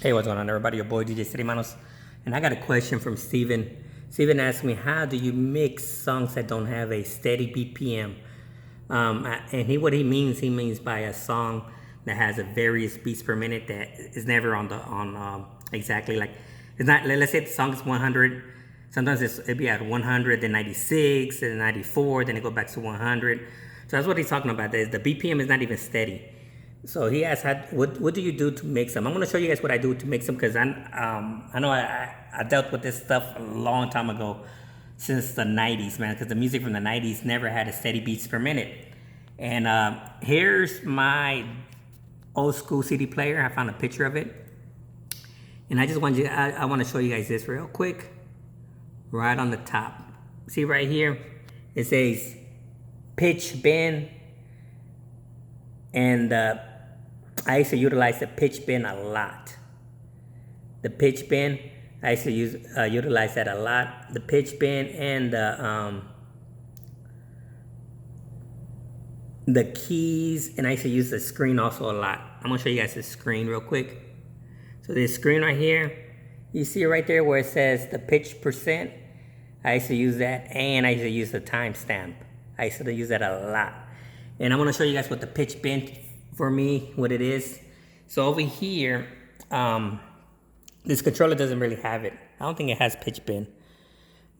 Hey, what's going on, everybody? Your boy DJ City Manos, and I got a question from Steven. Steven asked me, how do you mix songs that don't have a steady BPM? What he means by a song that has a various beats per minute that is never on exactly like it's not. Let's say the song is 100. Sometimes it'll be at 100, then 96, then 94, then it go back to 100. So that's what he's talking about. Is the BPM is not even steady. So he asked, what do you do to mix them? I'm going to show you guys what I do to mix them because I know I dealt with this stuff a long time ago, since the 90s, man, because the music from the 90s never had a steady beats per minute. And here's my old school CD player. I found a picture of it. And I just want I want to show you guys this real quick. Right on the top. See right here? It says pitch bend. And I used to utilize the pitch bend a lot. The pitch bend, I used to utilize that a lot. The pitch bend and the keys, and I used to use the screen also a lot. I'm gonna show you guys the screen real quick. So this screen right here, you see it right there where it says the pitch percent. I used to use that, and I used to use the timestamp. I used to use that a lot. And I'm gonna show you guys what the pitch bend for me, what it is. So over here, this controller doesn't really have it. I don't think it has pitch bend.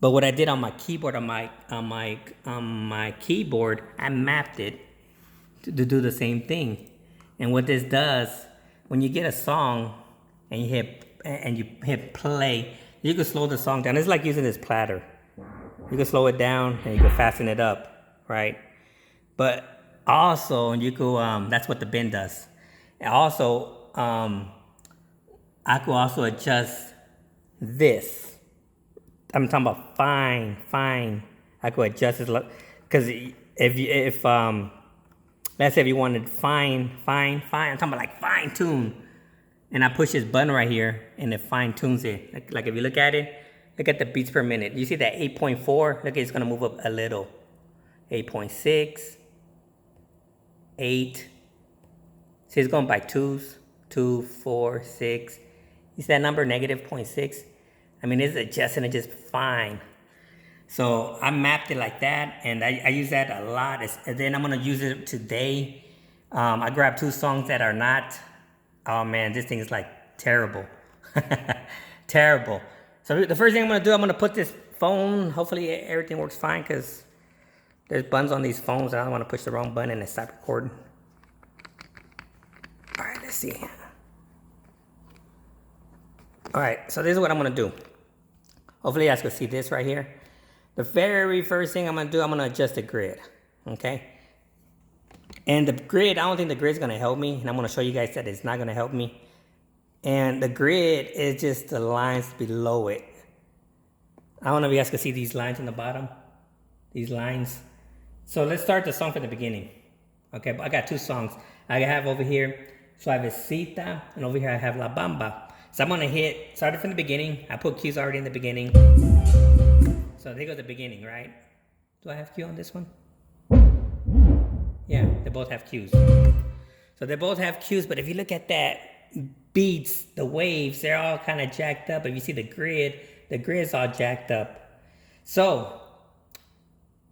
But what I did on my keyboard, on my keyboard, I mapped it to do the same thing. And what this does, when you get a song and you hit play, you can slow the song down. It's like using this platter. You can slow it down and you can fasten it up, right? But also, you could, that's what the bend does. And also, I could also adjust this. I'm talking about fine. I could adjust this, because if let's say if you wanted fine, I'm talking about like fine tune, and I push this button right here, and it fine tunes it. Like if you look at it, look at the beats per minute. You see that 8.4? Look, it's gonna move up a little. 8.6. 8. See, it's going by twos. 2, 4, 6. You see that number, negative 0.6? I mean, it's adjusting it just fine. So I mapped it like that, and I use that a lot. And then I'm going to use it today. I grabbed 2 songs that are not, oh man, this thing is like terrible. Terrible. So the first thing I'm going to do, I'm going to put this phone, hopefully everything works fine, because there's buttons on these phones. I don't want to push the wrong button and stop recording. All right, let's see. All right, so this is what I'm going to do. Hopefully you guys can see this right here. The very first thing I'm going to do, I'm going to adjust the grid, okay? And the grid, I don't think the grid's going to help me, and I'm going to show you guys that it's not going to help me. And the grid is just the lines below it. I don't know if you guys can see these lines in the bottom. These lines. So let's start the song from the beginning. Okay, I got 2 songs. I have over here Suavecita, and over here I have La Bamba. So I'm gonna hit, started from the beginning. I put cues already in the beginning. So there goes the beginning, right? Do I have cue on this one? Yeah, they both have cues. So they both have cues, but if you look at that beats, the waves, they're all kind of jacked up. If you see the grid's all jacked up. So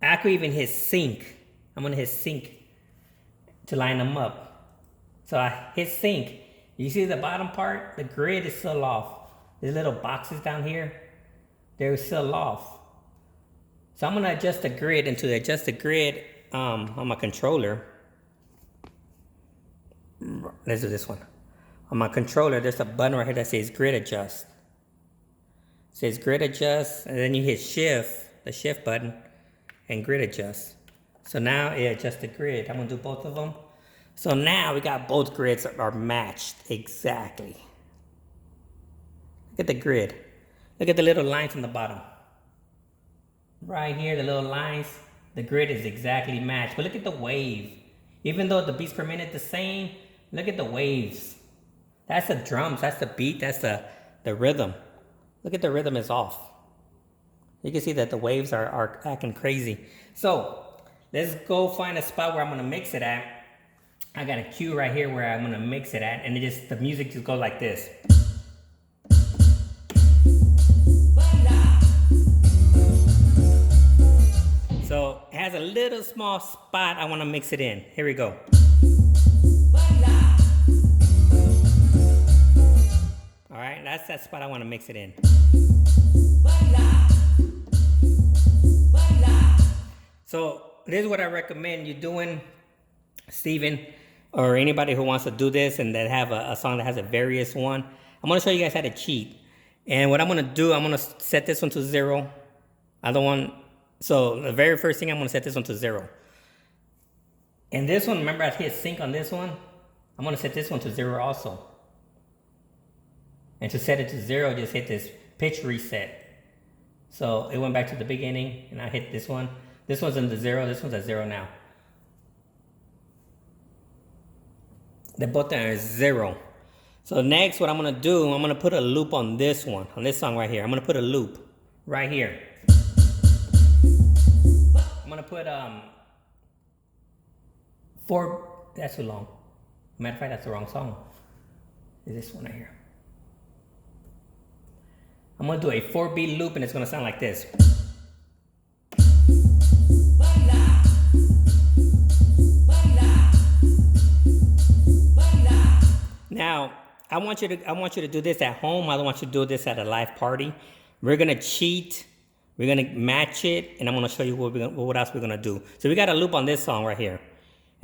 I could even hit sync. I'm gonna hit sync to line them up. So I hit sync. You see the bottom part? The grid is still off. These little boxes down here, they're still off. So I'm gonna adjust the grid, and to adjust the grid on my controller, let's do this one. On my controller, there's a button right here that says grid adjust. It says grid adjust, and then you hit shift, the shift button, and grid adjust. So now it adjusts the grid. I'm gonna do both of them. So now we got both grids are matched exactly. Look at the grid. Look at the little lines on the bottom. Right here, the little lines, the grid is exactly matched. But look at the wave. Even though the beats per minute the same, look at the waves. That's the drums, that's the beat, that's the rhythm. Look at the rhythm is off. You can see that the waves are acting crazy. So let's go find a spot where I'm gonna mix it at. I got a cue right here where I'm gonna mix it at, and the music just goes like this. So it has a little small spot I want to mix it in. Here we go. All right, that's that spot I want to mix it in. So this is what I recommend you doing, Steven, or anybody who wants to do this and that have a song that has a various one. I'm going to show you guys how to cheat. And what I'm going to do, I'm going to set this one to 0. So the very first thing, I'm going to set this one to 0. And this one, remember I hit sync on this one? I'm going to set this one to 0 also. And to set it to 0, just hit this pitch reset. So it went back to the beginning, and I hit this one. This one's in the 0, this one's at 0 now. The button is 0. So next, what I'm going to do, I'm going to put a loop on this one, on this song right here. I'm going to put a loop right here. I'm going to put 4, that's too long. Matter of fact, that's the wrong song. Is this one right here. I'm going to do a 4-beat loop, and it's going to sound like this. Now, I want you to do this at home. I don't want you to do this at a live party. We're going to cheat. We're going to match it, and I'm going to show you what else we're going to do. So we got a loop on this song right here.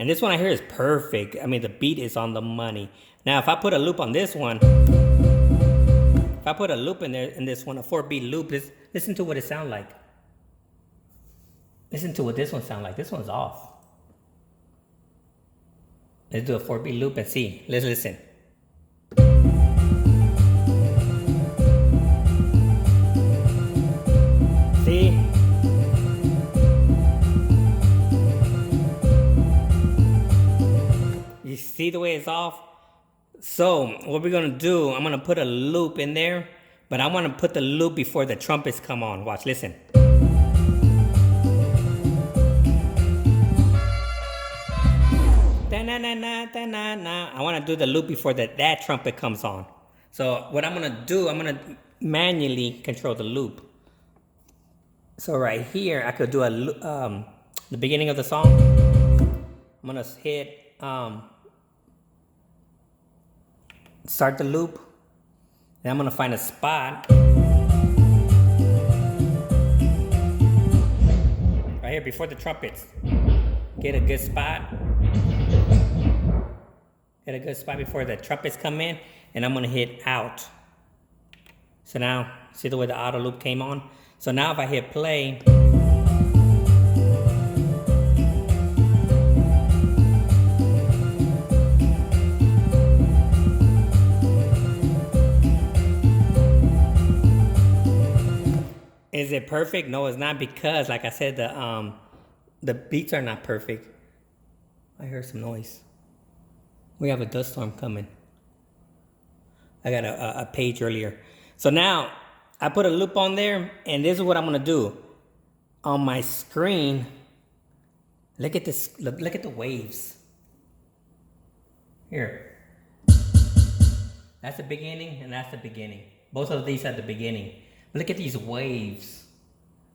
And this one right here is perfect. I mean, the beat is on the money. Now, if I put a loop on this one, if I put a loop in there, in this one, a 4-beat loop, listen to what it sounds like. Listen to what this one sounds like. This one's off. Let's do a 4-beat loop and see. Let's listen. See? You see the way it's off? So what we're going to do, I'm going to put a loop in there, but I want to put the loop before the trumpets come on. Watch, listen. I want to do the loop before that trumpet comes on. So what I'm going to do, I'm going to manually control the loop. So right here, I could do the beginning of the song. I'm going to hit start the loop. Then I'm going to find a spot right here before the trumpets. Get a good spot. Get a good spot before the trumpets come in, and I'm going to hit out. So now, see the way the auto loop came on? So now if I hit play, is it perfect? No, it's not, because like I said, the beats are not perfect. I heard some noise. We have a dust storm coming. I got a page earlier. So now I put a loop on there, and this is what I'm gonna do. On my screen, look at this, look at the waves. Here. That's the beginning, and that's the beginning. Both of these are the beginning. Look at these waves.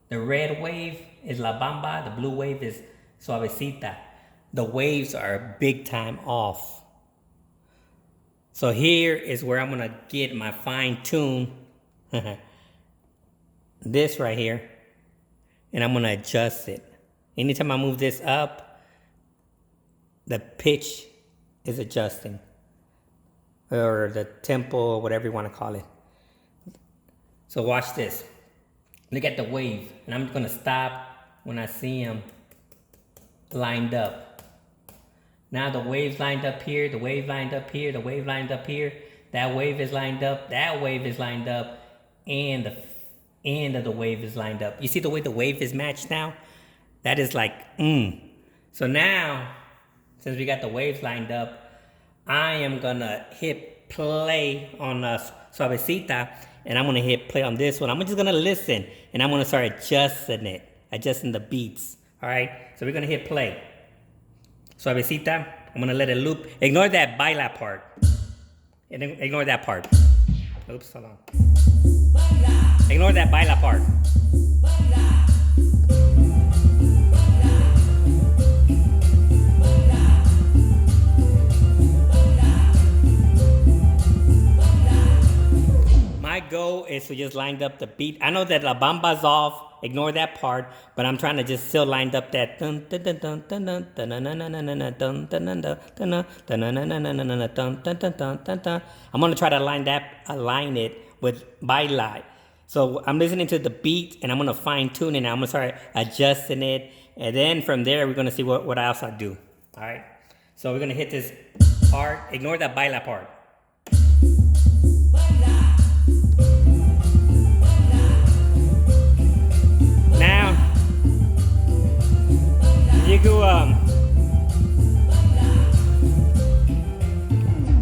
The red wave is La Bamba, the blue wave is Suavecita. The waves are big time off. So here is where I'm gonna get my fine tune, this right here, and I'm gonna adjust it. Anytime I move this up, the pitch is adjusting, or the tempo, or whatever you wanna call it. So watch this. Look at the wave, and I'm gonna stop when I see them lined up. Now the wave's lined up here, the wave lined up here, the wave lined up here, that wave is lined up, that wave is lined up, and the end of the wave is lined up. You see the way the wave is matched now? That is like, So now, since we got the waves lined up, I am gonna hit play on Suavecita, and I'm gonna hit play on this one. I'm just gonna listen, and I'm gonna start adjusting the beats. All right, so we're gonna hit play. Suavecita, I'm gonna let it loop. Ignore that baila part. Ignore that part. Oops, hold on. Ignore that baila part. go is to just line up the beat. I know that La Bamba's off. Ignore that part, but I'm trying to just still line up that. I'm gonna try to align it with baila. So I'm listening to the beat and I'm gonna fine tune it. And I'm gonna start adjusting it, and then from there we're gonna see what else I do. All right. So we're gonna hit this part. Ignore that baila part. Now, you go,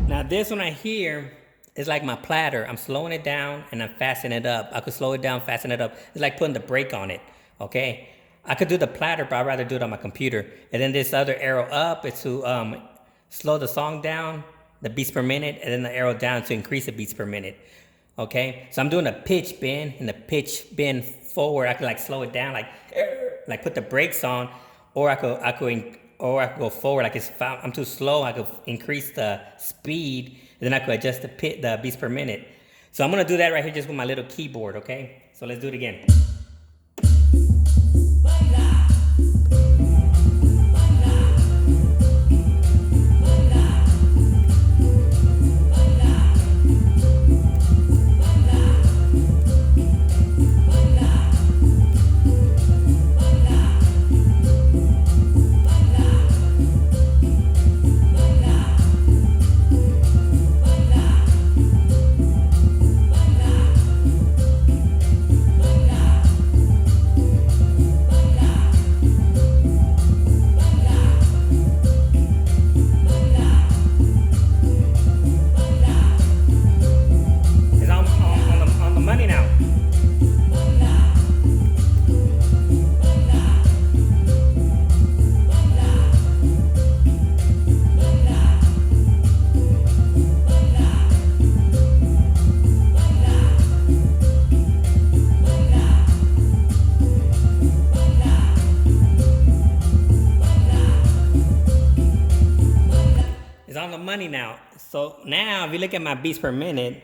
now this one right here is like my platter. I'm slowing it down and I'm fastening it up. I could slow it down, fasten it up. It's like putting the brake on it, okay? I could do the platter, but I'd rather do it on my computer. And then this other arrow up is to slow the song down, the beats per minute, and then the arrow down to increase the beats per minute. Okay, so I'm doing a pitch bend, and the pitch bend forward, I could like slow it down, like put the brakes on, or I could go forward. Like if I'm too slow, I could increase the speed, and then I could adjust the beats per minute. So I'm gonna do that right here just with my little keyboard. Okay, so let's do it again. On the money now. So now if you look at my beats per minute,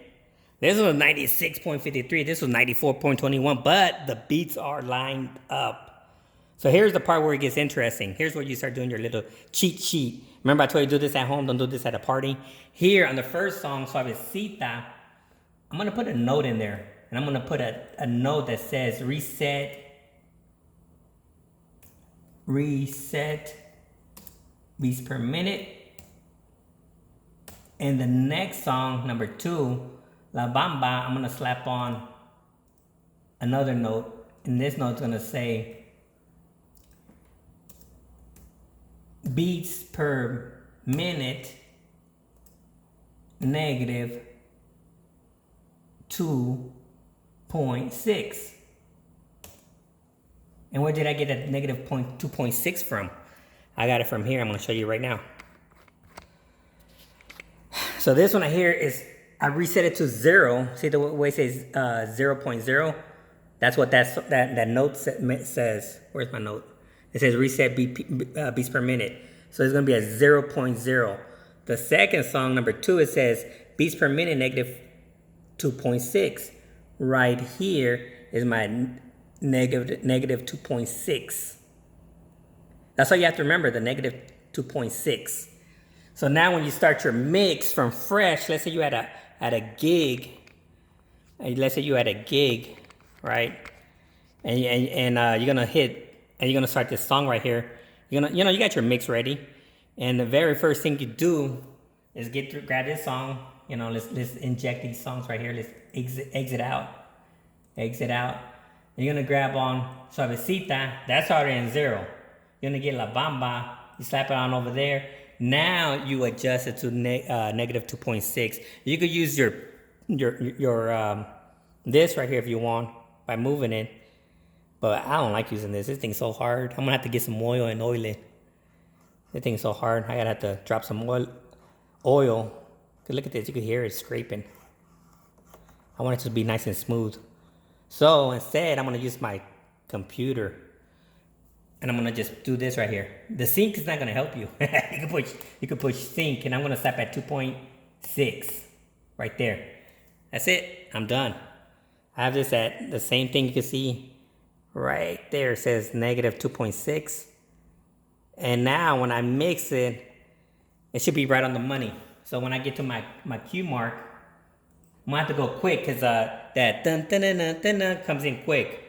this was 96.53, this was 94.21, but the beats are lined up. So here's the part where it gets interesting. Here's where you start doing your little cheat sheet. Remember I told you do this at home, don't do this at a party. Here on the first song, Suavecita, I'm gonna put a note in there, and I'm gonna put a note that says reset beats per minute. And the next song, number 2, La Bamba, I'm gonna slap on another note, and this note's gonna say beats per minute negative 2.6. And where did I get that negative 2.6 from? I got it from here. I'm gonna show you right now. So this one right here is, I reset it to 0. See the way it says 0.0? That's what that note says. Where's my note? It says reset beats per minute. So it's gonna be a 0.0. The second song, number 2, it says beats per minute negative 2.6. Right here is my negative 2.6. That's all you have to remember, the negative 2.6. So now when you start your mix from fresh, let's say you at a gig, right? And you're gonna start this song right here. You got your mix ready, and the very first thing you do is grab this song. Let's inject these songs right here. Let's exit out. And you're gonna grab on Suavecita. That's already in 0. You're gonna get La Bamba. You slap it on over there. Now you adjust it to negative 2.6. You could use your this right here if you want by moving it, but I don't like using this. This thing's so hard. I'm gonna have to get some oil and oil it. This thing's so hard. I gotta have to drop some oil. Look at this. You can hear it scraping. I want it to be nice and smooth. So instead, I'm gonna use my computer. And I'm gonna just do this right here. The sync is not gonna help you. you can push sync, and I'm gonna stop at 2.6 right there. That's it. I'm done. I have this at the same thing you can see right there. It says negative 2.6. And now when I mix it, it should be right on the money. So when I get to my cue mark, I'm gonna have to go quick because that dun dun dun dun dun dun comes in quick.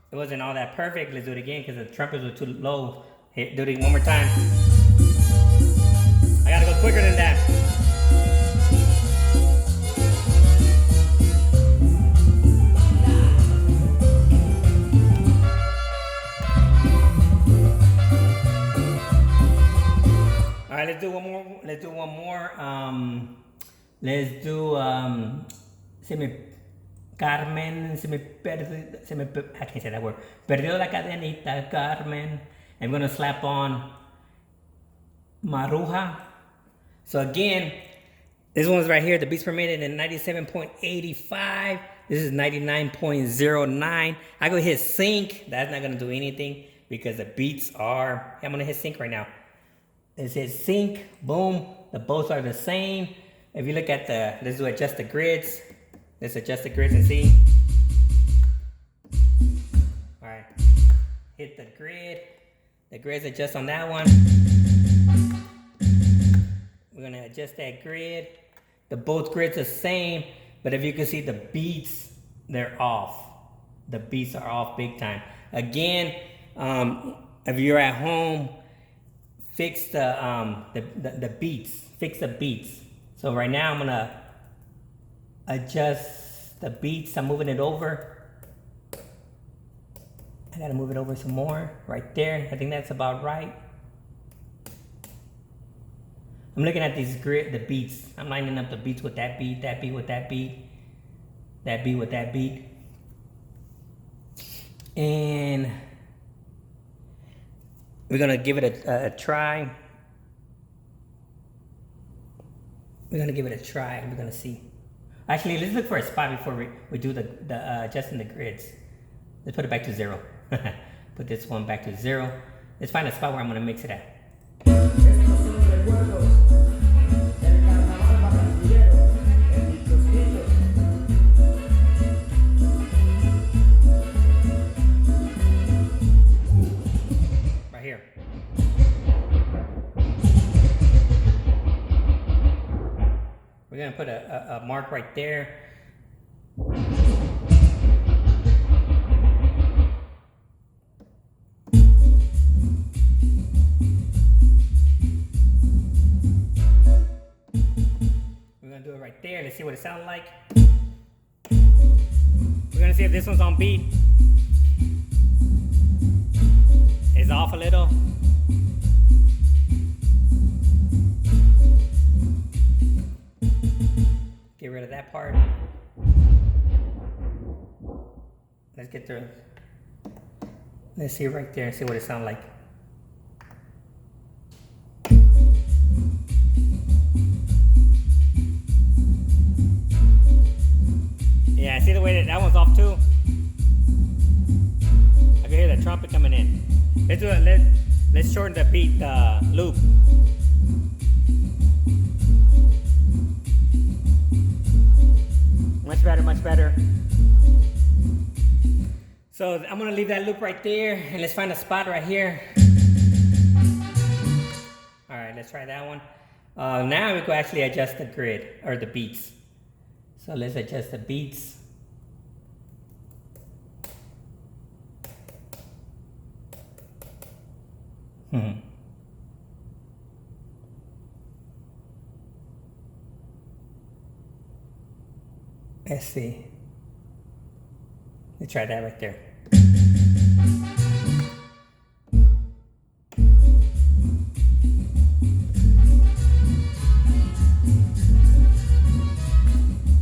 It wasn't all that perfect. Let's do it again because the trumpets were too low. Here, do it one more time. I gotta go quicker than that. All right, let's do one more. Let's do one more. Let's do Carmen, I can't say that word. Perdió la cadenita, Carmen. I'm gonna slap on Maruja. So again, this one's right here. The beats per minute in 97.85. This is 99.09. I go hit sync. That's not gonna do anything because the beats are. I'm gonna hit sync right now. It says sync. Boom. The both are the same. If you look at the, let's do adjust the grids. Let's adjust the grids and see. All right, hit the grid. The grids adjust on that one. We're gonna adjust that grid. The both grids are the same, but if you can see the beats, they're off. The beats are off big time. Again, if you're at home, fix the beats. Fix the beats. So right now I'm gonna adjust the beats. I'm moving it over. I gotta move it over some more right there. I think that's about right. I'm looking at these the beats. I'm lining up the beats with that beat, that beat with that beat, that beat with that beat. And we're gonna give it a try. We're gonna give it a try and we're gonna see. Actually, let's look for a spot before we do the adjusting the grids. Let's put it back to 0. Put this one back to 0. Let's find a spot where I'm gonna mix it at. Right here. We're gonna put a mark right there. We're gonna do it right there. Let's see what it sounds like. We're gonna see if this one's on beat. It's off a little. Get rid of that part. Let's get through. Let's see right there and see what it sounds like. Yeah, see the way that one's off too? I can hear the trumpet coming in. Let's do it. Let's shorten the beat loop. Much better, much better. So I'm gonna leave that loop right there and let's find a spot right here. All right, let's try that one. Now we can actually adjust the grid or the beats. So let's adjust the beats. Let's see. Let's try that right there.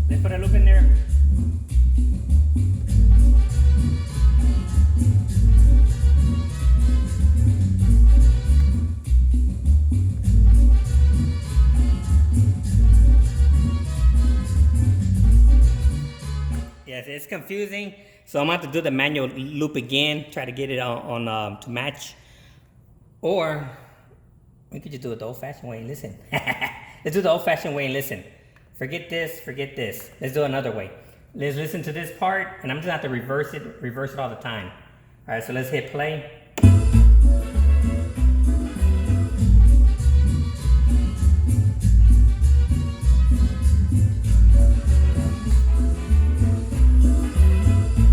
Let's put a loop in there. it's confusing. So I'm going to have to do the manual loop again, try to get it on to match. Or we could just do it the old-fashioned way and listen. Let's do the old-fashioned way and listen. Forget this, forget this. Let's do it another way. Let's listen to this part, and I'm just going to have to reverse it all the time. All right, so let's hit play.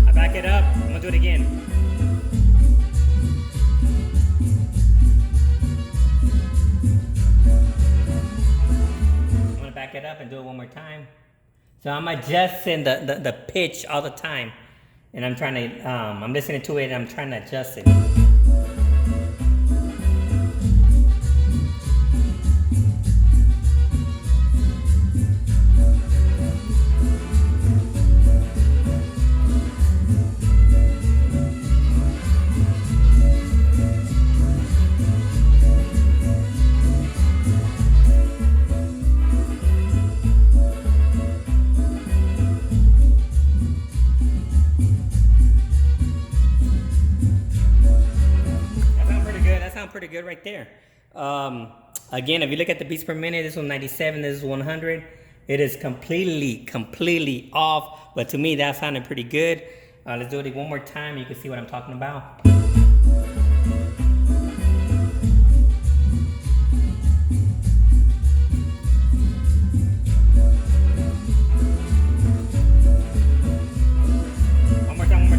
I back it up. I'm going to do it again. Back it up and do it one more time. So I'm adjusting the pitch all the time, and I'm trying to I'm listening to it and I'm trying to adjust it. Pretty good right there. Again, if you look at the beats per minute, this was 97, this is 100. It is completely off, but to me that sounded pretty good. Let's do it one more time. You can see what I'm talking about. One more time.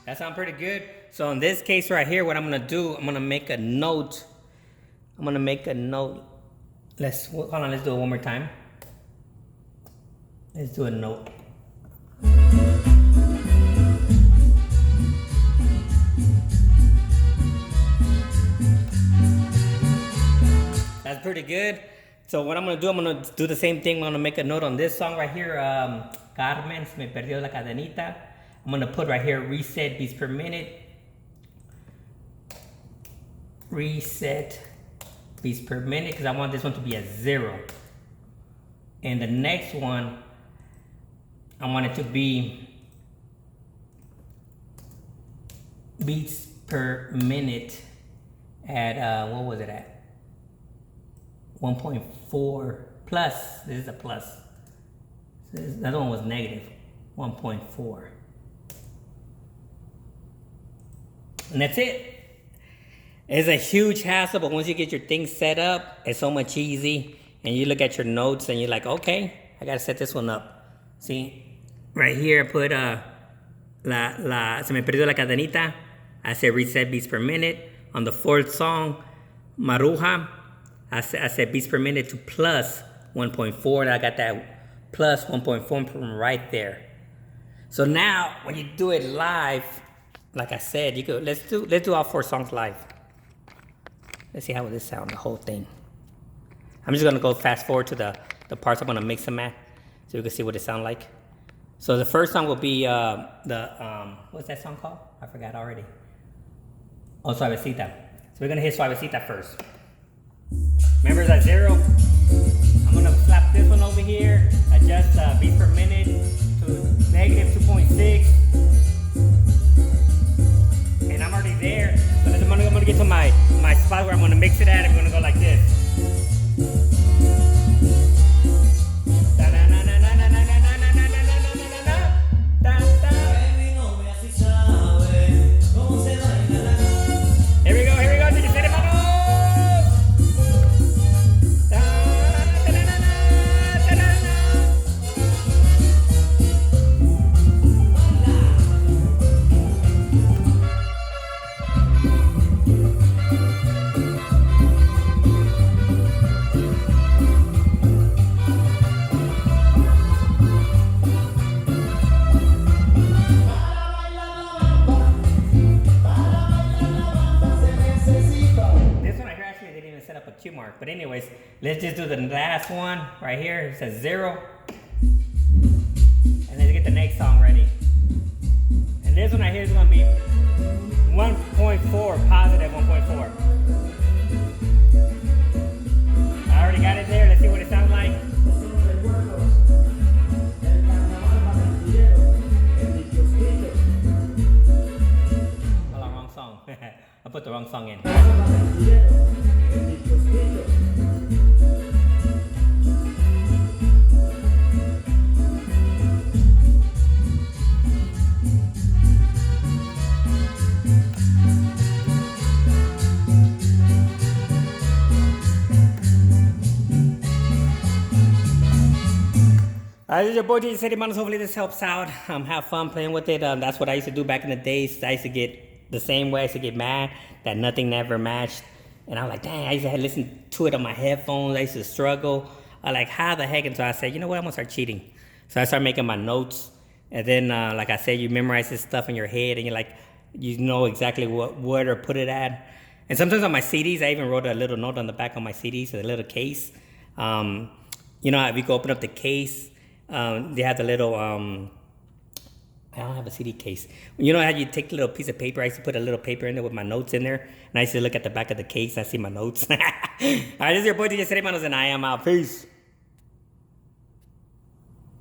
That sounds pretty good. So in this case right here, what I'm gonna do, I'm gonna make a note. Let's hold on, let's do it one more time. Let's do a note. That's pretty good. So what I'm gonna do the same thing. I'm gonna make a note on this song right here. Carmen, se me perdió la cadenita. I'm gonna put right here, reset beats per minute. Reset beats per minute, because I want this one to be at 0. And the next one, I want it to be beats per minute at, what was it at? 1.4 plus. This is a plus. The other one was negative, 1.4. And that's it. It's a huge hassle, but once you get your things set up, it's so much easy. And you look at your notes and you're like, okay, I gotta set this one up. See, right here I put se me perdió la cadenita. I said reset beats per minute. On the 4th song, Maruja, I said beats per minute to plus 1.4. I got that plus 1.4 from right there. So now when you do it live, like I said, you could let's do all 4 songs live. Let's see how this sound, the whole thing. I'm just gonna go fast forward to the parts I'm gonna mix them at, so you can see what it sounds like. So the first song will be what's that song called? I forgot already. Oh, Suavecita. So we're gonna hit Suavecita first. Remember it's at 0. I'm gonna slap this one over here, adjust beats per minute to negative 2.6. And I'm already there. So I'm gonna get to my spot where I'm gonna mix it at. I'm gonna go like this. Here we go. Did you set it, mano? Mark. But anyways, let's just do the last one right here. It says 0. And let's get the next song ready. And this one right here is gonna be 1.4, positive 1.4. I already got it there. Let's see what it sounds like. Oh, wrong song. I put the wrong song in. This is your boy DJ City Manos. Hopefully this helps out. Have fun playing with it. That's what I used to do back in the days. I used to get the same way. I used to get mad that nothing never matched. And I was like, dang, I used to listen to it on my headphones. I used to struggle. I like, how the heck? And so I said, you know what? I'm going to start cheating. So I started making my notes. And then, like I said, you memorize this stuff in your head. And you're like, you know exactly where to put it at. And sometimes on my CDs, I even wrote a little note on the back of my CDs, a little case. You know, if you go open up the case, they have the little, I don't have a CD case. You know how you take a little piece of paper? I used to put a little paper in there with my notes in there. And I used to look at the back of the case and I see my notes. All right, this is your boy DJ City Manos, and I am out. Peace.